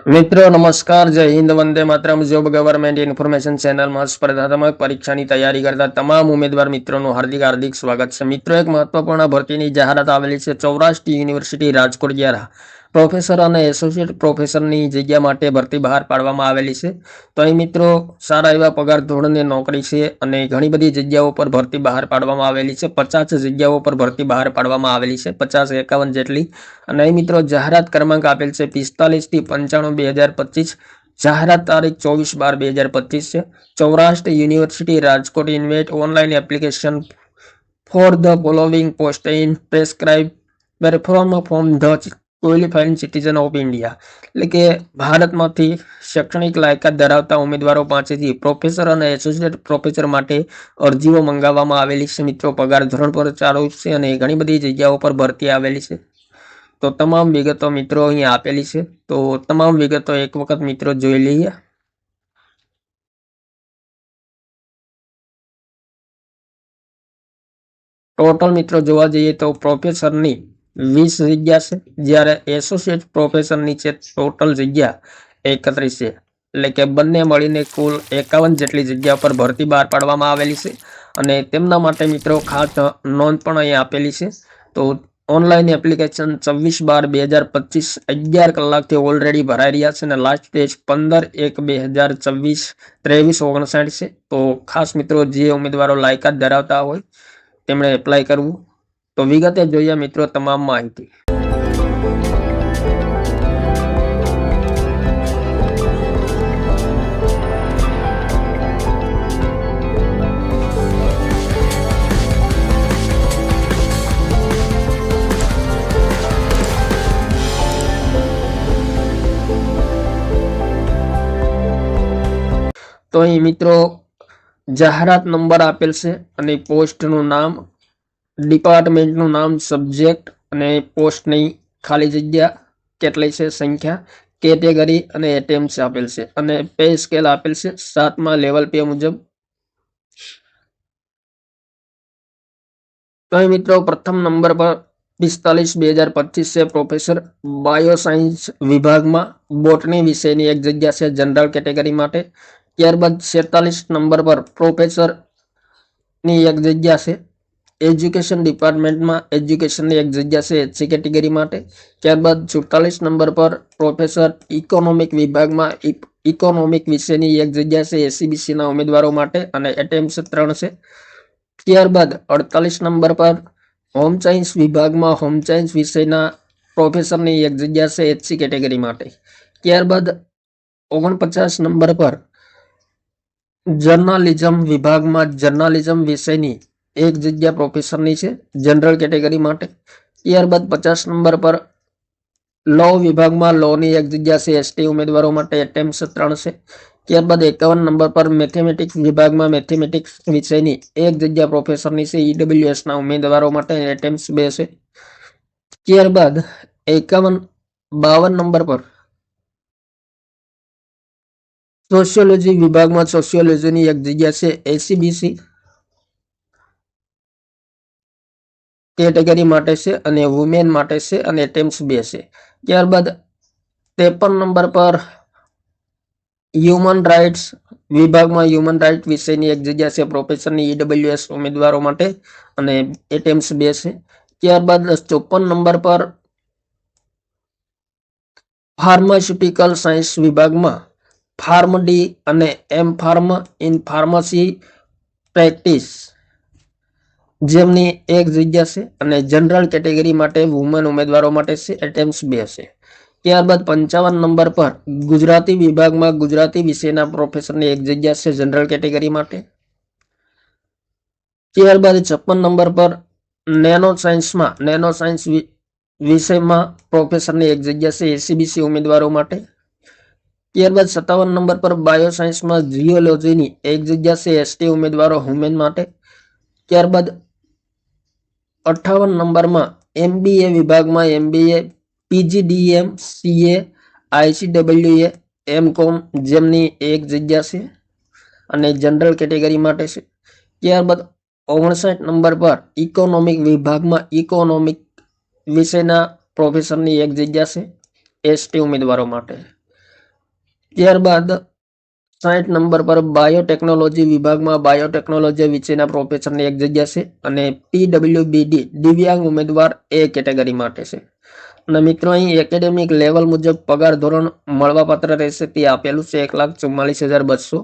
મિત્રો નમસ્કાર, જય Hind, Vande Mataram. Job government information ચેનલમાં સ્પર્ધાત્મક પરીક્ષાની તૈયારી કરતા તમામ ઉમેદવાર મિત્રોનું હાર્દિક સ્વાગત છે. મિત્રો, એક મહત્વપૂર્ણ ભરતીની જાહેરાત આવેલી છે. સૌરાષ્ટ્ર યુનિવર્સિટી રાજકોટ દ્વારા પ્રોફેસર અને એસોસિએટ પ્રોફેસરની જગ્યા માટે ભરતી બહાર પાડવામાં આવેલી છે. તો અહીં મિત્રો સારા એવા પગાર ધોરણની નોકરી છે અને ઘણી બધી જગ્યાઓ પર ભરતી બહાર પાડવામાં આવેલી છે. 50 જગ્યાઓ પર ભરતી બહાર પાડવામાં આવેલી છે, 50-51 જેટલી. અને અહીં મિત્રો જાહેરાત ક્રમાંક આપેલ છે 45 થી 95/2025. જાહેરાત તારીખ 24/12/2025 છે. Saurashtra university Rajkot invite online application for the following post in prescribe from the qualified citizen of India. એટલે કે ભારતમાંથી શૈક્ષણિક લાયકાત ધરાવતા ઉમેદવારો પાસેથી પ્રોફેસર અને એસોસિએટ પ્રોફેસર માટે અરજીઓ મંગાવવામાં આવેલી છે. મિત્રો, પગાર ધોરણ પર ચાલુ છે અને ઘણી બધી જગ્યાઓ પર ભરતી આવેલી છે. તો તમામ વિગતો મિત્રો અહીં આપેલી છે. તો તમામ વિગતો એક વખત મિત્રો જોઈ લઈએ. ટોટલ મિત્રો જોવા જઈએ તો પ્રોફેસરની 20 જગ્યા છે, જ્યારે એસોસિએટ પ્રોફેસરની છે ટોટલ જગ્યા 31 છે. એટલે કે બંને મળીને કુલ 51 જેટલી જગ્યા પર ભરતી બહાર પાડવામાં આવેલી છે. અને તેમના માટે મિત્રો ખાસ નોંધ પણ અહીં આપેલી છે. તો ઓનલાઈન એપ્લિકેશન 26/12/2025 11 કલાકથી ઓલરેડી ભરાઈ રહ્યા છે અને લાસ્ટ ડેટ 15/1/2024 23:59 છે. તો ખાસ મિત્રો જે ઉમેદવારો લાયકાત ધરાવતા હોય તેમણે એપ્લાય કરવું. તો વિગતે જોઈએ મિત્રો તમામ માહિતી. તો અહીં મિત્રો જાહેરાત નંબર આપેલ છે અને પોસ્ટનું નામ, ડિપાર્ટમેન્ટનું નામ, સબ્જેક્ટ અને પોસ્ટની ખાલી જગ્યા કેટલી છે, સંખ્યા, કેટેગરી અને એટેમ્પ્સ આપેલ છે અને પે સ્કેલ આપેલ છે 7મા લેવલ પે મુજબ. તો અહીં મિત્રો પ્રથમ નંબર પર 45/2025 છે, પ્રોફેસર બાયોસાયન્સ વિભાગમાં બોટની વિષયની એક જગ્યા છે જનરલ કેટેગરી માટે. ત્યારબાદ 46 નંબર પર પ્રોફેસરની એક જગ્યા છે એજ્યુકેશન ડિપાર્ટમેન્ટમાં, એજ્યુકેશનની એક જગ્યા છે એચસી કેટેગરી માટે. ત્યારબાદ 44 નંબર પર પ્રોફેસર ઇકોનોમિક વિભાગમાં ઇકોનોમિક વિષયની એક જગ્યા છે એસીબીસીના ઉમેદવારો માટે અને એટેમ્પ્સ 3 છે. ત્યારબાદ 48 નંબર પર હોમ સાયન્સ વિભાગમાં હોમ સાયન્સ વિષયના પ્રોફેસરની એક જગ્યા છે એચસી કેટેગરી માટે. ત્યારબાદ 49 નંબર પર જર્નાલિઝમ વિભાગમાં જર્નાલિઝમ વિષયની એક જગ્યા પ્રોફેસરની છે જનરલ કેટેગરી માટે. ત્યારબાદ 50 નંબર પર લો વિભાગમાં લોની એક જગ્યા છે એસટી ઉમેદવારો માટે, એટેમ્પ્સ 3 છે. ત્યારબાદ 51 નંબર પર મેથેમેટિક્સ વિભાગમાં મેથેમેટિક્સ વિષયની એક જગ્યા પ્રોફેસરની છે ઈડબ્લ્યુએસના ઉમેદવારો માટે, એટેમ્પ્સ 2 છે. ત્યારબાદ 52 નંબર પર સોશિયોલોજી વિભાગમાં સોશિયોલોજીની એક જગ્યા છે એસીબીસી કેટેગરી માટે છે અને વુમેન માટે છે અને એટેમ્પ્સ 2 છે. ત્યારબાદ 53 નંબર પર હ્યુમન રાઇટ્સ વિભાગમાં હ્યુમન રાઇટ વિષયની એક જગ્યા છે પ્રોફેસરની ઈડબ્લ્યુએસ ઉમેદવારો માટે અને એટેમ્પ્સ 2 છે. ત્યારબાદ 54 નંબર પર ફાર્માસ્યુટિકલ સાયન્સ વિભાગમાં ફાર્મ ડી અને એમ ફાર્મ ઇન ફાર્મસી પ્રેક્ટિસ જેમની એક જગ્યા છે અને જનરલ કેટેગરી માટે વુમન ઉમેદવારો માટે છે, એટેમ્પ્સ 2 છે. ત્યારબાદ 55 નંબર પર ગુજરાતી વિભાગમાં ગુજરાતી વિષયના પ્રોફેસરની એક જગ્યા છે જનરલ કેટેગરી માટે. ત્યારબાદ 56 નંબર પર નેનો સાયન્સ વિષયમાં પ્રોફેસરની એક જગ્યા છે એસીબીસી ઉમેદવારો માટે. ત્યારબાદ 57 નંબર પર બાયોસાયન્સમાં જીઓલોજીની એક જગ્યા છે એસટી ઉમેદવારો વુમેન માટે. ત્યારબાદ 58 નંબરમાં એમબીએ વિભાગમાં એમબીએ, પીજીડીએમ, સીએ, આઈસીડબ્લ્યુએ, એમકોમ જેમની એક જગ્યા છે અને જનરલ કેટેગરી માટે છે. ત્યારબાદ 59 નંબર પર ઇકોનોમિક વિભાગમાં ઇકોનોમિક વિષયના પ્રોફેસરની એક જગ્યા છે એસટી ઉમેદવારો માટે. ત્યારબાદ 60 નંબર પર બાયોટેકનોલોજી વિભાગમાં બાયોટેકનોલોજી વિશેના પ્રોફેસરની એક જગ્યા છે અને પીડબ્લ્યુબીડી દિવ્યાંગ ઉમેદવાર એ કેટેગરી માટે છે. અને મિત્રો અહીં એકેડેમિક લેવલ મુજબ પગાર ધોરણ મળવાપાત્ર રહેશે તે આપેલું છે 1,44,200.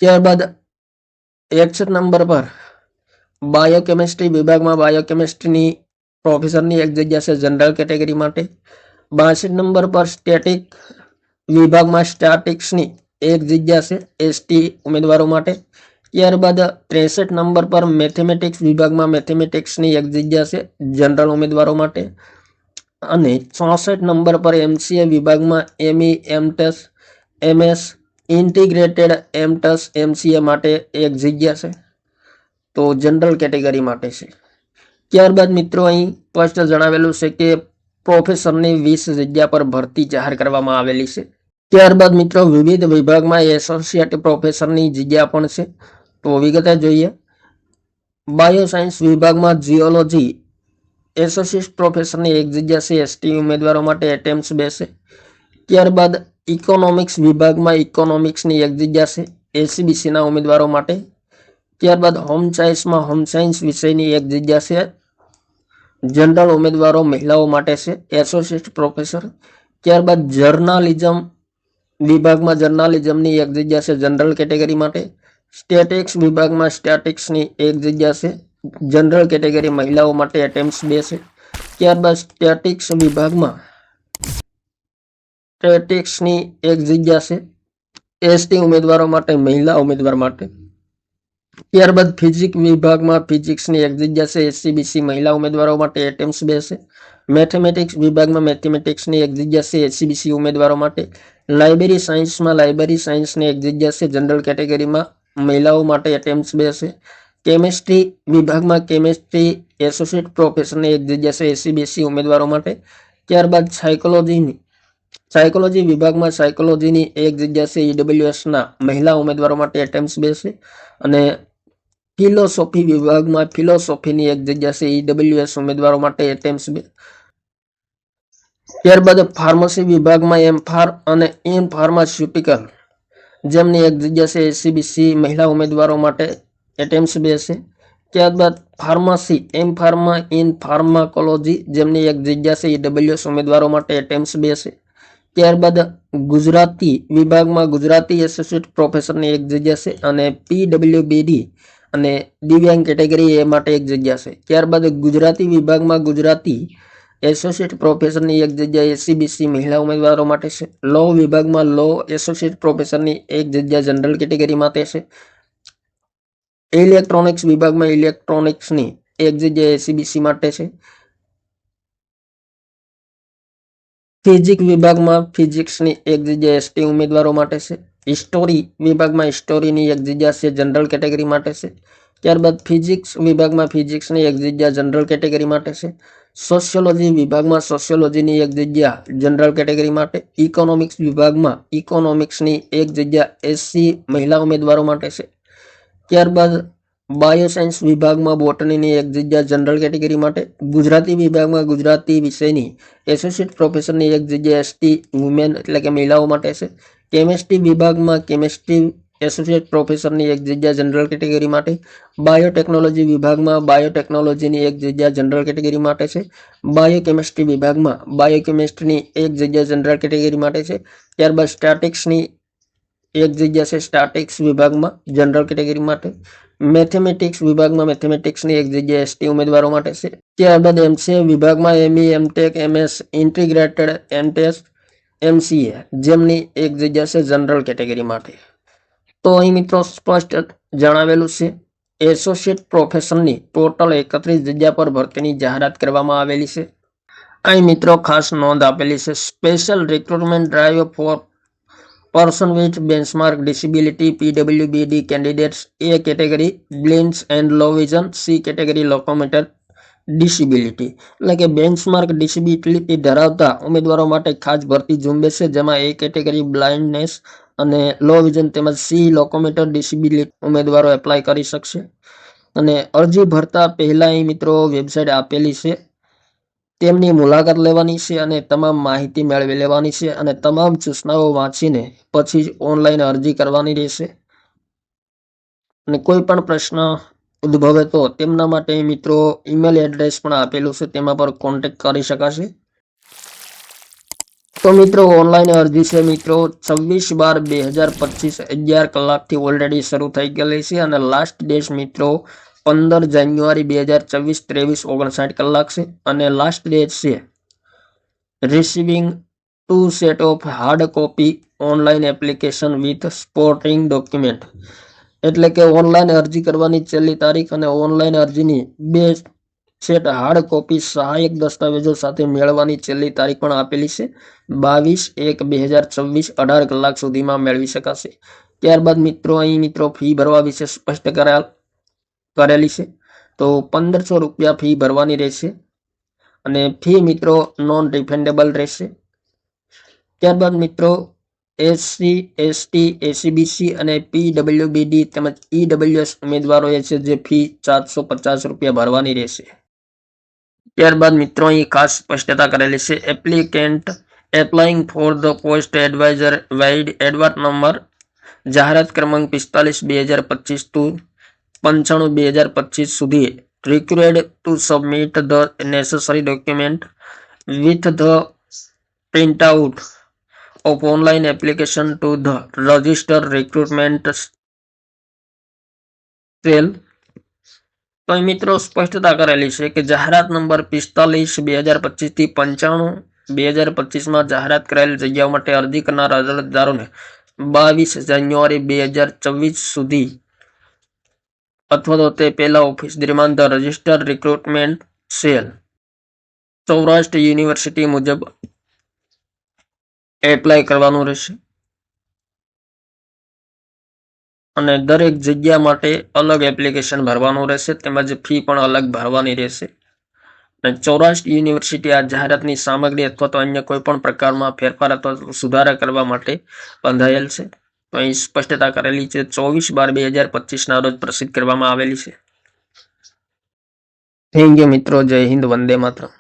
ત્યારબાદ 61 નંબર પર બાયોકેમિસ્ટ્રી વિભાગમાં બાયોકેમિસ્ટ્રીની પ્રોફેસરની એક જગ્યા છે જનરલ કેટેગરી માટે. 62 નંબર પર સ્ટેટિક વિભાગમાં સ્ટેટિક્સની એક જગ્યા છે એસટી ઉમેદવારો માટે. ત્યારબાદ 63 નંબર પર મેથેમેટિક્સ વિભાગમાં મેથેમેટિક્સની એક જગ્યા છે જનરલ ઉમેદવારો માટે. અને 64 નંબર પર એમસીએ વિભાગમાં M E એમટેસ MS integrated MTech MCA માટે એક જગ્યા છે તો જનરલ કેટેગરી માટે છે. ત્યારબાદ મિત્રો અહીં સ્પષ્ટ જણાવેલું છે કે પ્રોફેસરની 20 જગ્યા પર ભરતી જાહેર કરવામાં આવેલી છે. ત્યારબાદ મિત્રો વિવિધ વિભાગમાં એસોસિએટ પ્રોફેસરની જગ્યા પણ છે તો વિગતે જોઈએ. બાયોસાયન્સ વિભાગમાં જીઓલોજી એસોસિએટ પ્રોફેસરની એક જગ્યા છે એસટી ઉમેદવારો માટે એટેમ્પ્સ 2 છે. ત્યારબાદ ઇકોનોમિક્સ વિભાગમાં ઇકોનોમિક્સની એક જગ્યા છે એસીબીસીના ઉમેદવારો માટે. ત્યારબાદ હોમ સાયન્સમાં હોમ સાયન્સ વિષયની એક જગ્યા છે જનરલ ઉમેદવારો મહિલાઓ માટે છે એસોસિએટ પ્રોફેસર. ત્યારબાદ જર્નાલિઝમ વિભાગમાં જર્નાલિઝમની એક જગ્યા છે જનરલ કેટેગરી માટે. સ્ટેટિક્સ વિભાગમાં સ્ટેટિક્સની એક જગ્યા છે જનરલ કેટેગરી મહિલાઓ માટે એટેમ્પ્સ 2 છે. ત્યારબાદ સ્ટેટિક્સ વિભાગમાં સ્ટેટિક્સની એક જગ્યા છે એસટી ઉમેદવારો માટે મહિલા ઉમેદવાર માટે. ત્યારબાદ ફિઝિક્સ વિભાગમાં ફિઝિક્સની એક જગ્યા છે એસસીબીસી મહિલા ઉમેદવારો માટે એટેમ્પ્સ 2 છે. મેથેમેટિક્સ વિભાગમાં મેથેમેટિક્સની એક જગ્યા છે એસસીબીસી ઉમેદવારો માટે. લાઇબ્રેરી સાયન્સમાં લાઇબ્રેરી સાયન્સની એક જગ્યા છે જનરલ કેટેગરીમાં મહિલાઓ માટે એટેમ્પ્સ 2 છે. કેમિસ્ટ્રી વિભાગમાં કેમિસ્ટ્રી એસોસિએટ પ્રોફેસરની એક જગ્યા છે એસસીબીસી ઉમેદવારો માટે. ત્યારબાદ સાયકોલોજી વિભાગમાં સાયકોલોજીની એક જગ્યા છે ઈડબ્લ્યુએસના મહિલા ઉમેદવારો માટે એટેમ્પ્સ 2 છે. અને ફિલોસોફી વિભાગમાં ફિલોસોફીની એક જગ્યા છે ઈડબ્લ્યુએસ ઉમેદવારો માટે એટેમ્પ્સ 2. ત્યારબાદ ફાર્મસી વિભાગમાં એમફાર અને ઇન ફાર્માસ્યુટિકલ જેમની એક જગ્યા છે એસસીબીસી મહિલા ઉમેદવારો માટે એટેમ્પ્સ 2 છે. ત્યારબાદ pharmacy M pharma in pharmacology જેમની એક જગ્યા છે ઈડબ્લ્યુએસ ઉમેદવારો માટે એટેમ્પ્સ 2 છે. ત્યારબાદ ગુજરાતી વિભાગમાં ગુજરાતી એસોસિએટ પ્રોફેસરની એક જગ્યા છે અને પીડબ્લ્યુબીડી અને દિવ્યાંગ કેટેગરી એ માટે એક જગ્યા છે. ત્યારબાદ ગુજરાતી વિભાગમાં ગુજરાતી એસોસિએટ પ્રોફેસરની એક જગ્યા એસસીબીસી મહિલા ઉમેદવારો માટે છે. લો વિભાગમાં લો એસોસિએટ પ્રોફેસરની એક જગ્યા જનરલ કેટેગરી માટે છે. ઇલેક્ટ્રોનિક્સ વિભાગમાં ઇલેક્ટ્રોનિક્સની એક જગ્યા એસસીબીસી માટે છે. ફિઝિક્સ વિભાગમાં ફિઝિક્સની એક જગ્યા એસટી ઉમેદવારો માટે છે. હિસ્ટોરી વિભાગમાં હિસ્ટોરીની એક જગ્યા છે જનરલ કેટેગરી માટે છે. ત્યારબાદ ફિઝિક્સ વિભાગમાં ફિઝિક્સની એક જગ્યા જનરલ કેટેગરી માટે છે. સોશિયોલોજી વિભાગમાં સોશિયોલોજીની એક જગ્યા જનરલ કેટેગરી માટે. ઇકોનોમિક્સ વિભાગમાં ઇકોનોમિક્સની એક જગ્યા એસસી મહિલા ઉમેદવારો માટે છે. ત્યારબાદ બાયોસાયન્સ વિભાગમાં બોટનીની એક જગ્યા જનરલ કેટેગરી માટે. ગુજરાતી વિભાગમાં ગુજરાતી વિષયની એસોસિએટ પ્રોફેસરની એક જગ્યા એસટી વુમેન એટલે કે મહિલાઓ માટે છે. કેમિસ્ટ્રી વિભાગમાં કેમિસ્ટ્રી એસોસિએટ પ્રોફેસરની એક જગ્યા જનરલ કેટેગરી માટે. બાયોટેકનોલોજી વિભાગમાં બાયોટેકનોલોજીની એક જગ્યા જનરલ કેટેગરી માટે છે. બાયોકેમિસ્ટ્રી વિભાગમાં બાયોકેમિસ્ટ્રીની એક જગ્યા જનરલ કેટેગરી માટે છે. ત્યારબાદ સ્ટેટિક્સની એક જગ્યા છે સ્ટેટિક્સ વિભાગમાં જનરલ કેટેગરી માટે. મેથેમેટિક્સ વિભાગમાં મેથેમેટિક્સની એક જગ્યા એસટી ઉમેદવારો માટે છે. ત્યારબાદ એમસીએ વિભાગમાં ME MTech MS integrated MTech MCA જેમની એક જગ્યા છે જનરલ કેટેગરી માટે. તો અહીં મિત્રો સ્પષ્ટ જણાવેલું છે એસોસિએટ પ્રોફેસરની ટોટલ 31 જગ્યા પર ભરતીની જાહેરાત કરવામાં આવેલી છે. અહીં મિત્રો ખાસ નોંધ આપેલી છે special recruitment drive for person with benchmark disability PWBD candidates A category blinds and low vision, C category locomotor disability એટલે કે બેન્ચમાર્ક ડિસેબિલિટી ધરાવતા ઉમેદવારો માટે ખાસ ભરતી ઝુંબેશ છે જેમાં A કેટેગરી બ્લાઇન્ડનેસ અને લો વિઝન તેમજ C લોકોમોટર ડિસેબિલિટી ઉમેદવારો એપ્લાય કરી શકશે. અને અરજી ભરતા પહેલા અહીં મિત્રો વેબસાઇટ આપેલી છે તેમની મુલાકાત લેવાની છે અને તમામ માહિતી મેળવી લેવાની છે અને તમામ સૂચનાઓ વાંચીને પછી જ ઓનલાઈન અરજી કરવાની રહેશે. અને કોઈ પણ પ્રશ્ન ઉદ્ભવે તો તેમના માટે મિત્રો ઈમેલ એડ્રેસ પણ આપેલું છે, તેમાં પર કોન્ટેક્ટ કરી શકાશે. તો મિત્રો ઓનલાઈન અરજી છે મિત્રો 26/12/2025 11 કલાકથી ઓલરેડી શરૂ થઈ ગયેલી છે અને લાસ્ટ ડેટ મિત્રો 15 જાન્યુઆરી 2024 23:59 કલાક છે અને લાસ્ટ ડેટ છે receiving 2 set of hard copy online application with supporting document. એટલે કે ઓનલાઈન અરજી કરવાની છેલ્લી તારીખ અને ઓનલાઈન અરજીની 2 સેટ હાર્ડ કોપી સહાયક દસ્તાવેજો સાથે મેળવવાની છેલ્લી તારીખ પણ આપેલી છે 22/1/2024 18 કલાક સુધીમાં મેળવી શકાશે. ત્યારબાદ મિત્રો અહીં મિત્રો ફી ભરવા વિશે સ્પષ્ટ કરેલી છે. તો 1500 રૂપિયા ફી ભરવાની રહેશે અને ફી મિત્રો નોન રિફંડેબલ રહેશે. ત્યારબાદ મિત્રો SC, ST, ACBC અને PWBD તેમજ EWS ઉમેદવારોએ છે જે ફી 450 રૂપિયા ભરવાની રહેશે. ત્યારબાદ મિત્રો અહીં ખાસ સ્પષ્ટતા કરેલી છે applicant applying for the post adviser wide advert number જાહેરાત ક્રમાંક 45/2025 ટુ 95/2025 સુધી required to submit the necessary document with the printout of online application to the registered recruitment cell. તો મિત્રો સ્પષ્ટતા કરેલી છે કે જાહેરાત નંબર 45/2025 થી 95/2025 જાહેરાત કરેલ જગ્યાઓ માટે અરજી કરનાર અરજદારોને 22 જાન્યુઆરી 2024 સુધી અથવા તો તે પહેલા ઓફિસ દરમિયાન the registered recruitment cell Saurashtra university મુજબ એપ્લાય કરવાનું રહેશે અને દરેક જગ્યા માટે અલગ એપ્લિકેશન ભરવાનું રહેશે તેમજ ફી પણ અલગ ભરવાની રહેશે. અને સૌરાષ્ટ્ર યુનિવર્સિટી આ જાહેરાતની સામગ્રી અથવા તો અન્ય કોઈ પણ પ્રકારમાં ફેરફાર અથવા સુધારા કરવા માટે બંધાયેલ છે. તો અહીં સ્પષ્ટતા કરેલી છે 24/12/2025 રોજ પ્રસિદ્ધ કરવામાં આવેલી છે. થેન્ક યુ મિત્રો. જય હિન્દ, વંદે માતરમ.